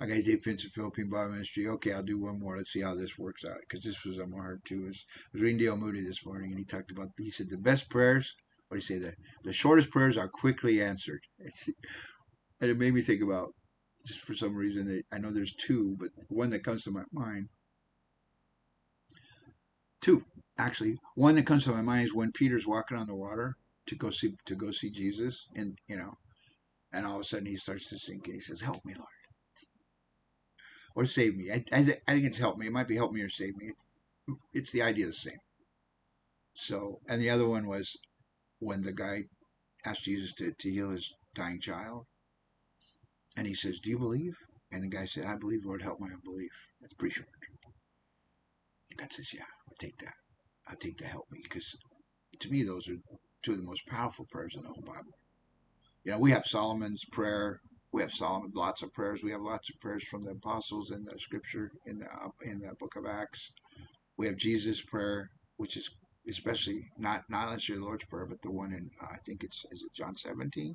I got Dave Vincent Philippine Bible Ministry. Okay, I'll do one more. Let's see how this works out. Because this was on my heart too. I was reading Dale Moody this morning, and he talked about. He said the best prayers. What do you say? The shortest prayers are quickly answered. And it made me think about, just for some reason, that I know there's two, but one that comes to my mind. Two, actually. One that comes to my mind is when Peter's walking on the water to go see Jesus, and and all of a sudden he starts to sink, and he says, "Help me, Lord," or "Save me." I think it's "help me." It might be "help me" or "save me." It's the idea the same. So, and the other one was when the guy asked Jesus to heal his dying child, and he says, "Do you believe?" And the guy said, "I believe, Lord, help my unbelief." That's pretty short. God says, "Yeah, I'll take that. I'll take the help me," because to me those are two of the most powerful prayers in the whole Bible. We have Solomon's prayer. We have Solomon, lots of prayers. We have lots of prayers from the apostles in the scripture in the book of Acts. We have Jesus' prayer, which is especially not necessarily the Lord's prayer, but the one in I think is it John 17?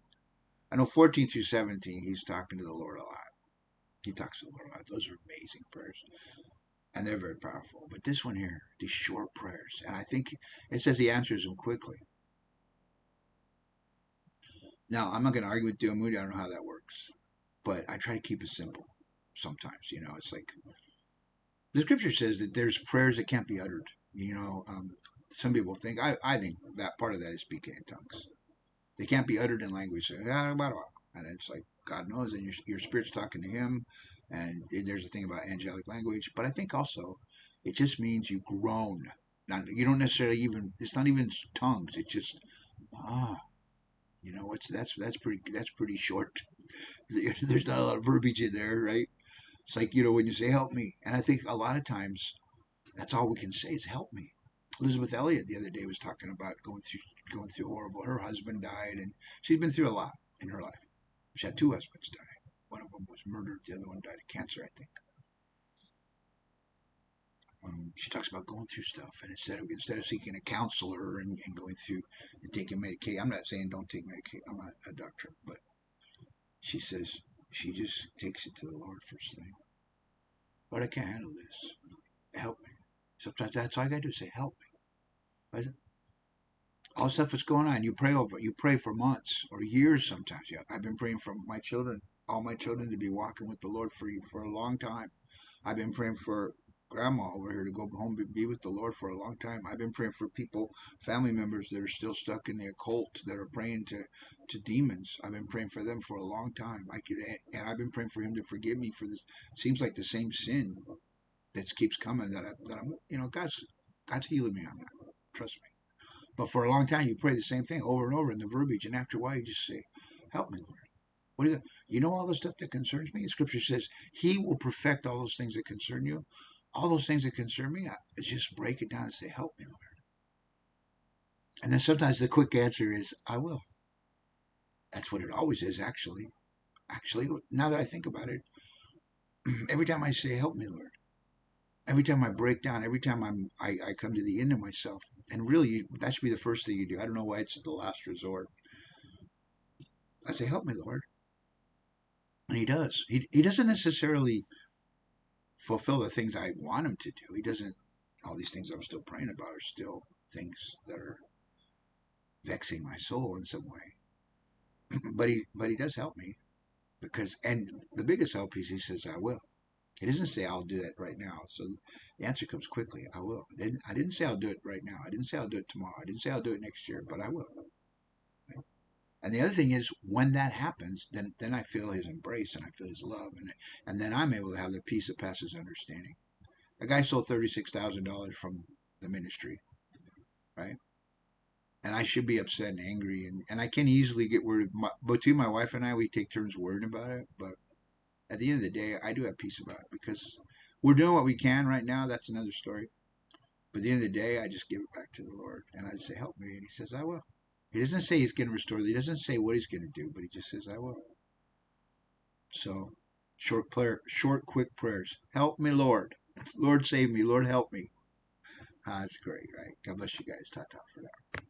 I know 14 through 17. He's talking to the Lord a lot. He talks to the Lord a lot. Those are amazing prayers, and they're very powerful. But this one here, these short prayers, and I think it says he answers them quickly. Now, I'm not going to argue with Dale Moody. I don't know how that works, but I try to keep it simple. Sometimes, it's like the scripture says that there's prayers that can't be uttered. Some people think I think that part of that is speaking in tongues. They can't be uttered in language. And it's like God knows, and your spirit's talking to Him. And there's a thing about angelic language, but I think also it just means you groan. You don't necessarily even. It's not even tongues. It's just ah. That's pretty short. There's not a lot of verbiage in there, right? It's like when you say "help me," and I think a lot of times that's all we can say is "help me." Elizabeth Elliot the other day was talking about going through horrible. Her husband died, and she's been through a lot in her life. She had two husbands die. One of them was murdered. The other one died of cancer, I think. She talks about going through stuff, and instead of seeking a counselor and going through and taking medication. I'm not saying don't take medication. I'm not a doctor, but she says she just takes it to the Lord first thing. Lord, I can't handle this. Help me. Sometimes that's all I gotta do is say, "Help me." Right? All the stuff that's going on, you pray over. You pray for months or years sometimes. Yeah, I've been praying for my children, all my children, to be walking with the Lord for a long time. I've been praying for grandma over here to go home and be with the Lord for a long time. I've been praying for people, family members that are still stuck in the occult, that are praying to demons. I've been praying for them for a long time. And I've been praying for Him to forgive me for this. Seems like the same sin that keeps coming. God's healing me on that. Trust me. But for a long time, you pray the same thing over and over in the verbiage, and after a while, you just say, "Help me, Lord." What do you know? All the stuff that concerns me. The Scripture says He will perfect all those things that concern you. All those things that concern me, I just break it down and say, "Help me, Lord." And then sometimes the quick answer is, "I will." That's what it always is, actually. Actually, now that I think about it, every time I say, "Help me, Lord," every time I break down, every time I come to the end of myself, and really, that should be the first thing you do. I don't know why it's the last resort. I say, "Help me, Lord," and He does. He doesn't necessarily fulfill the things I want Him to do. He doesn't. All these things I'm still praying about are still things that are vexing my soul in some way. but he does help me, and the biggest help is He says, "I will." He doesn't say, "I'll do that right now." So the answer comes quickly. I will. I didn't say I'll do it right now. I didn't say I'll do it tomorrow. I didn't say I'll do it next year, but I will. And the other thing is, when that happens, then I feel His embrace, and I feel His love, and then I'm able to have the peace that passes understanding. A guy sold $36,000 from the ministry, right? And I should be upset and angry, and I can easily get worried. Between my wife and I, we take turns worrying about it. But at the end of the day, I do have peace about it because we're doing what we can right now. That's another story. But at the end of the day, I just give it back to the Lord, and I just say, "Help me," and He says, "I will." He doesn't say He's going to restore. He doesn't say what He's going to do, but He just says, "I will." So, short, quick prayers. Help me, Lord. Lord, save me. Lord, help me. That's great, right? God bless you guys. Ta ta for now.